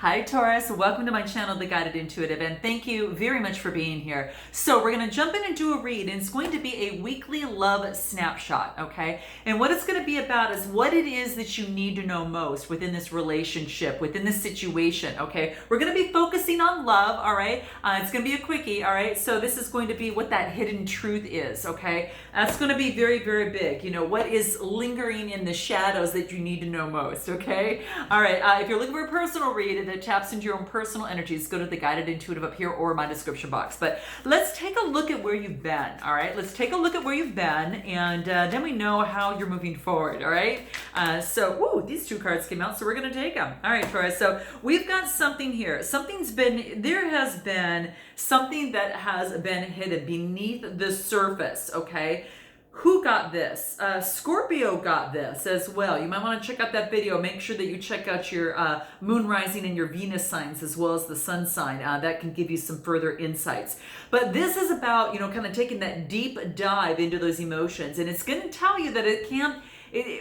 Hi Taurus, welcome to my channel, The Guided Intuitive, and thank you very much for being here. So we're going to jump in and do a read, and it's going to be a weekly love snapshot, okay? And what it's going to be about is what it is that you need to know most within this relationship, within this situation, okay? We're going to be focusing on love, all right? It's going to be a quickie, all right? So this is going to be what that hidden truth is, okay? That's going to be very, very big. You know, what is lingering in the shadows that you need to know most, okay? All right, if you're looking for a personal read, that taps into your own personal energies, go to the Guided Intuitive up here or my description box. But let's take a look at where you've been, all right? Let's take a look at where you've been, and then we know how you're moving forward, all right? These two cards came out, so we're going to take them. All right, Taurus, so we've got something here. There has been something that has been hidden beneath the surface, okay? Who got this? Scorpio got this as well. You might want to check out that video. Make sure that you check out your moon rising and your Venus signs as well as the sun sign. That can give you some further insights. But this is about, kind of taking that deep dive into those emotions. And it's going to tell you that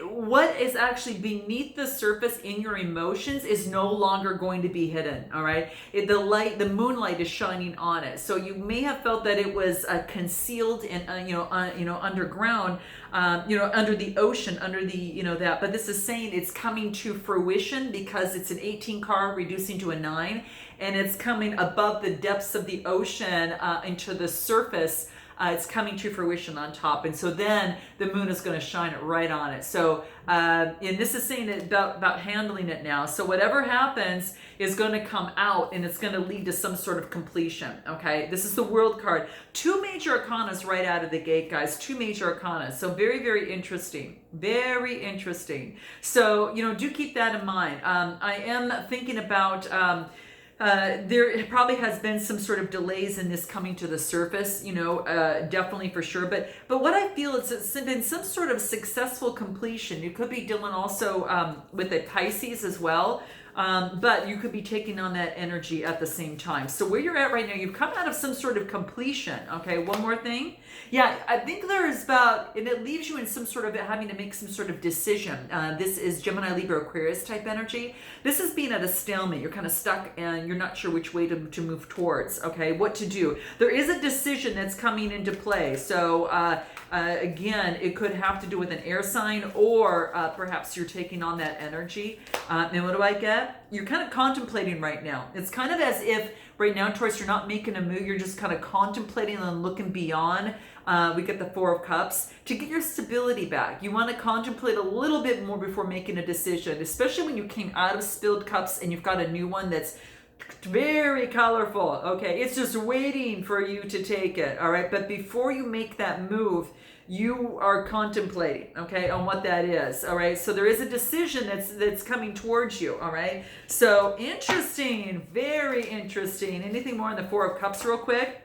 what is actually beneath the surface in your emotions is no longer going to be hidden, all right? The moonlight is shining on it. So you may have felt that it was concealed and underground, under the ocean, under the, that. But this is saying it's coming to fruition because it's an 18 card reducing to a 9, and it's coming above the depths of the ocean into the surface. It's coming to fruition on top, and so then the moon is going to shine right on it. So, and this is saying about handling it now. So whatever happens is going to come out, and it's going to lead to some sort of completion. Okay, this is the World card. Two major arcanas right out of the gate, guys. Two major arcanas. So very, very interesting. Very interesting. So do keep that in mind. I am thinking about. There probably has been some sort of delays in this coming to the surface, definitely for sure. But what I feel is it's been some sort of successful completion. You could be dealing also with a Pisces as well. But you could be taking on that energy at the same time. So where you're at right now, you've come out of some sort of completion. Okay, one more thing. Yeah, I think and it leaves you in some sort of having to make some sort of decision. This is Gemini, Libra, Aquarius type energy. This is being at a stalemate. You're kind of stuck and you're not sure which way to move towards, okay, what to do. There is a decision that's coming into play. So again, it could have to do with an air sign, or perhaps you're taking on that energy. And what do I get? You're kind of contemplating right now. It's kind of as if right now, Taurus, you're not making a move. You're just kind of contemplating and looking beyond. We get the Four of Cups. To get your stability back, you want to contemplate a little bit more before making a decision, especially when you came out of spilled cups and you've got a new one that's very colorful. Okay, it's just waiting for you to take it. All right, but before you make that move, you are contemplating, okay, on what that is. All right, so there is a decision that's coming towards you. All right, so interesting, very interesting. Anything more on the Four of Cups real quick?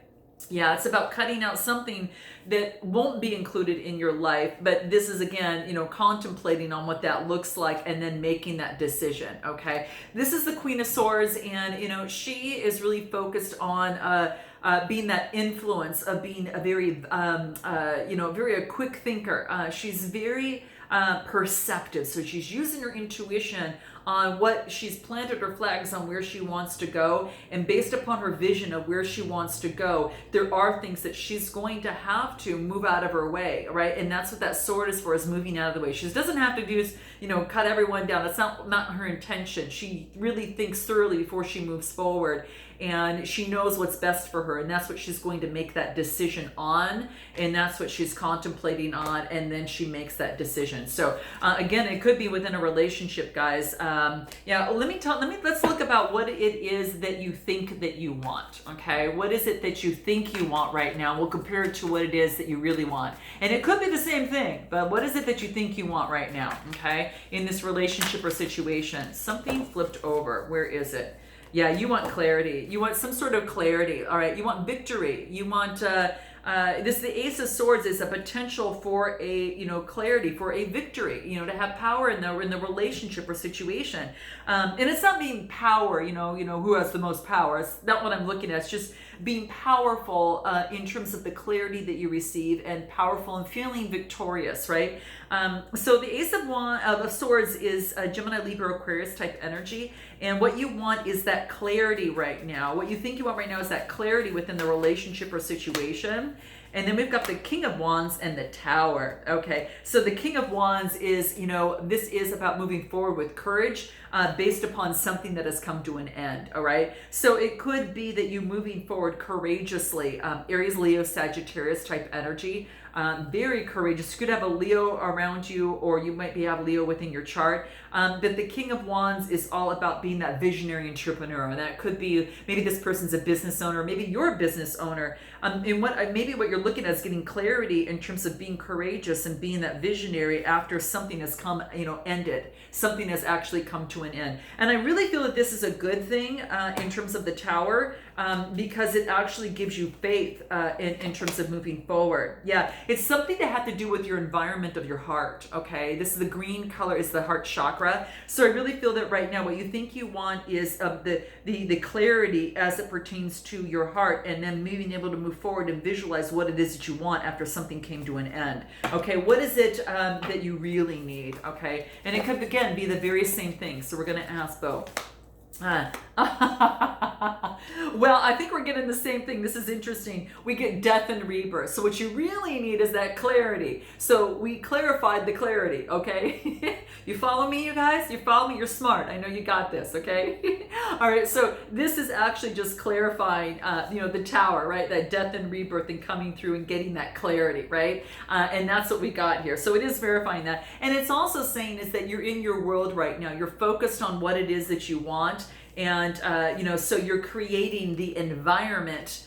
Yeah, it's about cutting out something that won't be included in your life, but this is again, contemplating on what that looks like and then making that decision, okay? This is the Queen of Swords, and she is really focused on being that influence of being a very, very a quick thinker. She's very perceptive, so she's using her intuition on what she's planted her flags on where she wants to go, and based upon her vision of where she wants to go, there are things that she's going to have to move out of her way, right? And that's what that sword is for, is moving out of the way. She doesn't have to do, cut everyone down. That's not her intention. She really thinks thoroughly before she moves forward, and she knows what's best for her, and that's what she's going to make that decision on, and that's what she's contemplating on, and then she makes that decision. So again, it could be within a relationship, guys. Let's look about what it is that you think that you want, okay? What is it that you think you want right now? We'll compare it to what it is that you really want. And it could be the same thing, but what is it that you think you want right now, okay? In this relationship or situation. Something flipped over. Where is it? Yeah, you want clarity. You want some sort of clarity, all right? You want victory. You want... the Ace of Swords is a potential for a, clarity, for a victory, to have power in the relationship or situation. And it's not being power, who has the most power. It's not what I'm looking at. It's just being powerful in terms of the clarity that you receive, and powerful and feeling victorious, right? So the Ace of Swords is Gemini, Libra, Aquarius type energy. And what you want is that clarity right now. What you think you want right now is that clarity within the relationship or situation. And then we've got the King of Wands and the Tower. Okay, so the King of Wands is, you know, this is about moving forward with courage based upon something that has come to an end. All right, so it could be that you moving forward courageously. Aries, Leo, Sagittarius type energy. Very courageous. You could have a Leo around you, or you might have Leo within your chart. But the King of Wands is all about being that visionary entrepreneur. And that could be, maybe this person's a business owner, maybe you're a business owner. And maybe what you're looking at is getting clarity in terms of being courageous and being that visionary after something has come, ended. Something has actually come to an end. And I really feel that this is a good thing in terms of the Tower, because it actually gives you faith in terms of moving forward. Yeah, it's something that had to do with your environment of your heart, okay? This is the green color, is the heart chakra. So I really feel that right now what you think you want is the clarity as it pertains to your heart, and then being able to move forward and visualize what it is that you want after something came to an end. Okay, what is it that you really need, okay? And it could, again, be the very same thing. So we're going to ask both. Well, I think we're getting the same thing. This is interesting. We get death and rebirth. So what you really need is that clarity. So we clarified the clarity, okay? You follow me, you guys? You follow me? You're smart. I know you got this, okay? All right, so this is actually just clarifying, the Tower, right? That death and rebirth and coming through and getting that clarity, right? And that's what we got here. So it is verifying that. And it's also saying is that you're in your world right now. You're focused on what it is that you want. And, so you're creating the environment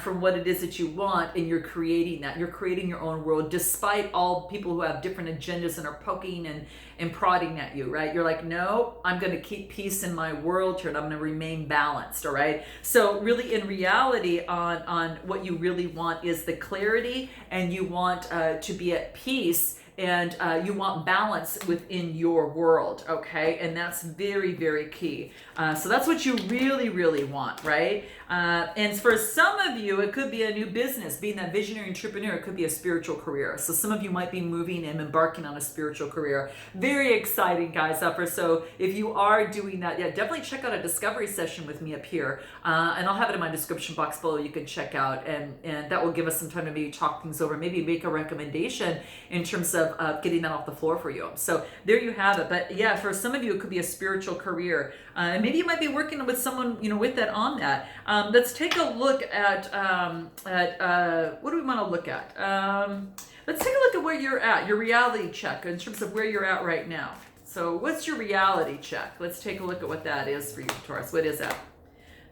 from what it is that you want, and you're creating that. You're creating your own world, despite all people who have different agendas and are poking and prodding at you, right? You're like, no, I'm going to keep peace in my world here, and I'm going to remain balanced, all right? So really, in reality, on what you really want is the clarity, and you want to be at peace, and you want balance within your world, okay? And that's very, very key. So that's what you really, really want, right? And for some of you, it could be a new business. Being that visionary entrepreneur, it could be a spiritual career. So some of you might be moving and embarking on a spiritual career. Very exciting, guys, upper. So if you are doing that, yeah, definitely check out a discovery session with me up here. And I'll have it in my description box below. You can check out, and that will give us some time to maybe talk things over, maybe make a recommendation in terms of getting that off the floor for you. So there you have it. But yeah, for some of you, it could be a spiritual career. And maybe you might be working with someone, with that on that. Let's take a look at what do we want to look at? Let's take a look at where you're at, your reality check in terms of where you're at right now. So what's your reality check? Let's take a look at what that is for you, Taurus. What is that?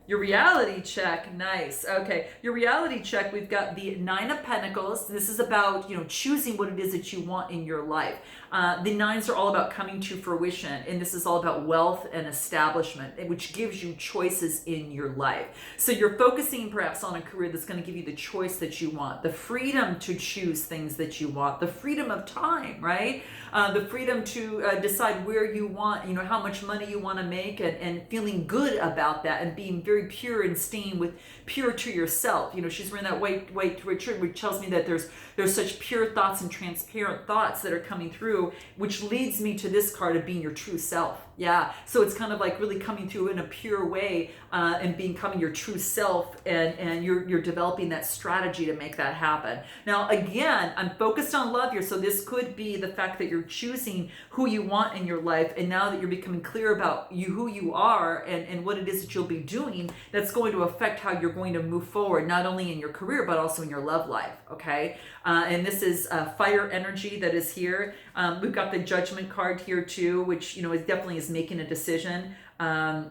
Your reality check, nice. Okay, your reality check, we've got the Nine of Pentacles. This is about, choosing what it is that you want in your life. The nines are all about coming to fruition, and this is all about wealth and establishment, which gives you choices in your life. So you're focusing perhaps on a career that's going to give you the choice that you want, the freedom to choose things that you want, the freedom of time, right? The freedom to decide where you want, how much money you want to make, and feeling good about that, and being very pure and staying with pure to yourself. She's wearing that white shirt, which tells me that there's such pure thoughts and transparent thoughts that are coming through, which leads me to this card of being your true self. Yeah, so it's kind of like really coming through in a pure way and becoming your true self, and you're developing that strategy to make that happen. Now, again, I'm focused on love here, so this could be the fact that you're choosing who you want in your life, and now that you're becoming clear about who you are and what it is that you'll be doing, that's going to affect how you're going to move forward, not only in your career, but also in your love life, okay? And this is fire energy that is here. We've got the Judgment card here too, which, is definitely is making a decision. And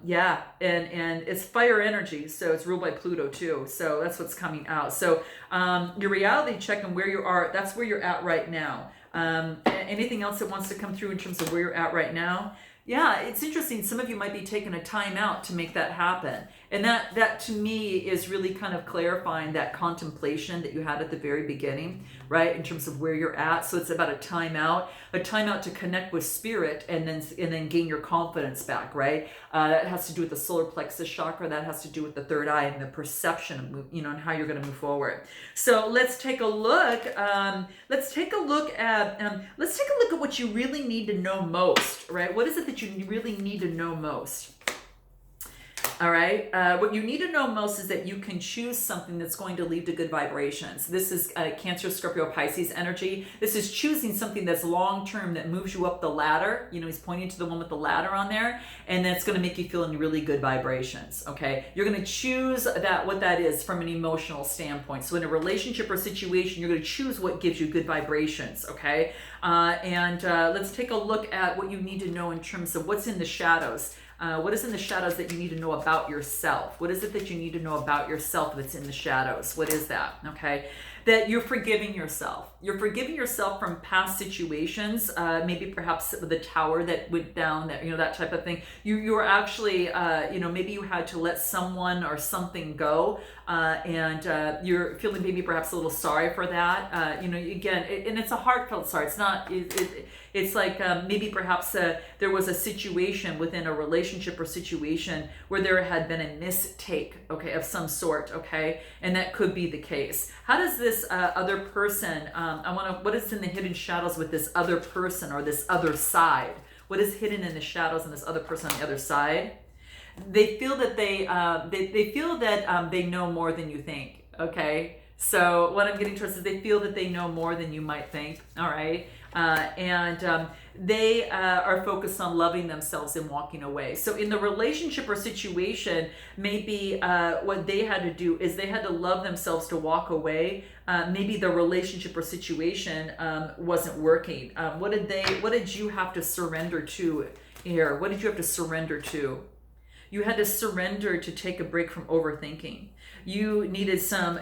it's fire energy, so it's ruled by Pluto too. So that's what's coming out. So your reality check and where you are, that's where you're at right now. Anything else that wants to come through in terms of where you're at right now? Yeah, it's interesting. Some of you might be taking a time out to make that happen. And that to me is really kind of clarifying that contemplation that you had at the very beginning, right? In terms of where you're at. So it's about a time out to connect with spirit and then gain your confidence back, right? That has to do with the solar plexus chakra. That has to do with the third eye and the perception of, and how you're going to move forward. So let's take a look. Let's take a look at what you really need to know most, right? What is it that you really need to know most? All right. What you need to know most is that you can choose something that's going to lead to good vibrations. This is Cancer, Scorpio, Pisces energy. This is choosing something that's long-term, that moves you up the ladder. He's pointing to the one with the ladder on there, and that's going to make you feel in really good vibrations. Okay. You're going to choose what that is from an emotional standpoint. So in a relationship or situation, you're going to choose what gives you good vibrations. Okay. Let's take a look at what you need to know in terms of what's in the shadows. What is in the shadows that you need to know about yourself? What is it that you need to know about yourself that's in the shadows? What is that? Okay. That you're forgiving yourself. You're forgiving yourself from past situations, maybe perhaps the tower that went down, that type of thing. You're actually, maybe you had to let someone or something go, and you're feeling maybe perhaps a little sorry for that. Again, and it's a heartfelt sorry. It's not, it's like maybe perhaps there was a situation within a relationship or situation where there had been a mistake, okay, of some sort, okay? And that could be the case. How does this other person, what is in the hidden shadows with this other person or this other side? What is hidden in the shadows and this other person on the other side? They feel that they know more than you think, okay? So what I'm getting towards is they feel that they know more than you might think, all right? They are focused on loving themselves and walking away. So in the relationship or situation, maybe what they had to do is they had to love themselves to walk away. Maybe the relationship or situation wasn't working. What did you have to surrender to here? What did you have to surrender to? You had to surrender to take a break from overthinking. You needed some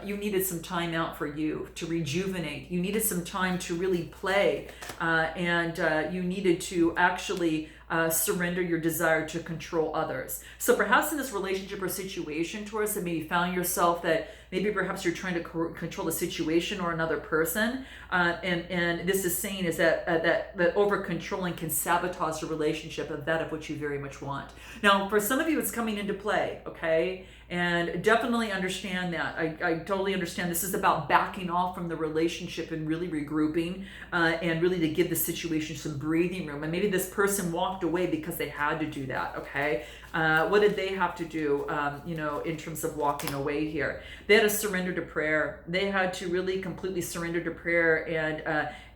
time out for you to rejuvenate. You needed some time to really play, and you needed to actually surrender your desire to control others. So perhaps in this relationship or situation, Taurus, that maybe found yourself that maybe perhaps you're trying to control the situation or another person, and this is saying is that over controlling can sabotage the relationship of what you very much want. Now, for some of you, it's coming into play, okay? And definitely understand that. I totally understand. This is about backing off from the relationship and really regrouping, and really to give the situation some breathing room. And maybe this person walked away because they had to do that, okay? What did they have to do, in terms of walking away here? They had to surrender to prayer. They had to really completely surrender to prayer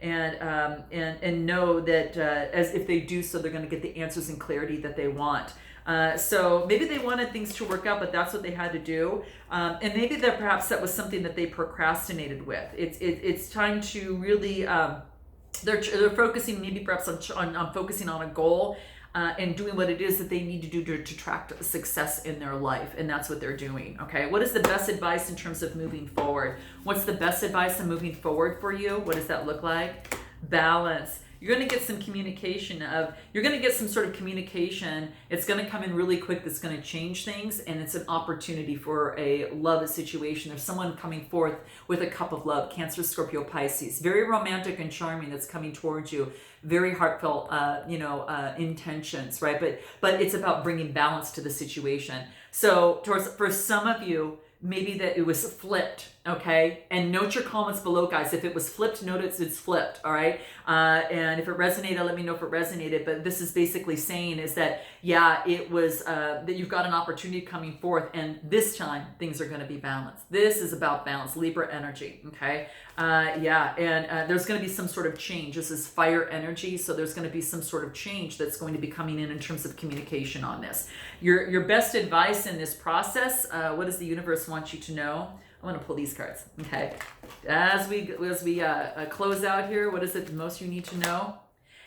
and know that as if they do so, they're going to get the answers and clarity that they want. So maybe they wanted things to work out, but that's what they had to do. And maybe perhaps that was something that they procrastinated with. It's time to really, they're focusing maybe perhaps on focusing on a goal, and doing what it is that they need to do to attract success in their life. And that's what they're doing. Okay. What is the best advice in terms of moving forward? What's the best advice on moving forward for you? What does that look like? Balance. You're going to get some communication you're going to get some sort of communication. It's going to come in really quick. That's going to change things. And it's an opportunity for a love situation. There's someone coming forth with a cup of love. Cancer, Scorpio, Pisces. Very romantic and charming that's coming towards you. Very heartfelt, intentions, right? But it's about bringing balance to the situation. So for some of you, maybe that it was flipped, okay? And note your comments below, guys. If it was flipped, notice it's flipped, all right? And if it resonated, let me know if it resonated. But this is basically saying is that, yeah, it was, that you've got an opportunity coming forth, and this time things are going to be balanced. This is about balance, Libra energy, okay? There's going to be some sort of change. This is fire energy, so there's going to be some sort of change that's going to be coming in terms of communication on this. Your best advice in this process, what does the universe want you to know? I'm going to pull these cards, okay? As we close out here, what is it most you need to know?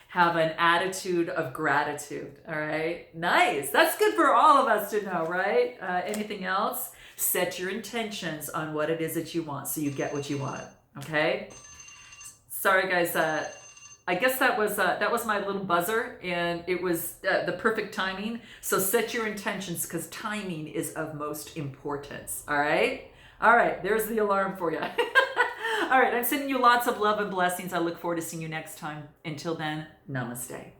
Have an attitude of gratitude, all right? Nice. That's good for all of us to know, right? Anything else? Set your intentions on what it is that you want so you get what you want, okay? Sorry, guys. I guess that was my little buzzer, and it was the perfect timing. So set your intentions, because timing is of most importance. All right? All right, there's the alarm for you. All right, I'm sending you lots of love and blessings. I look forward to seeing you next time. Until then, namaste.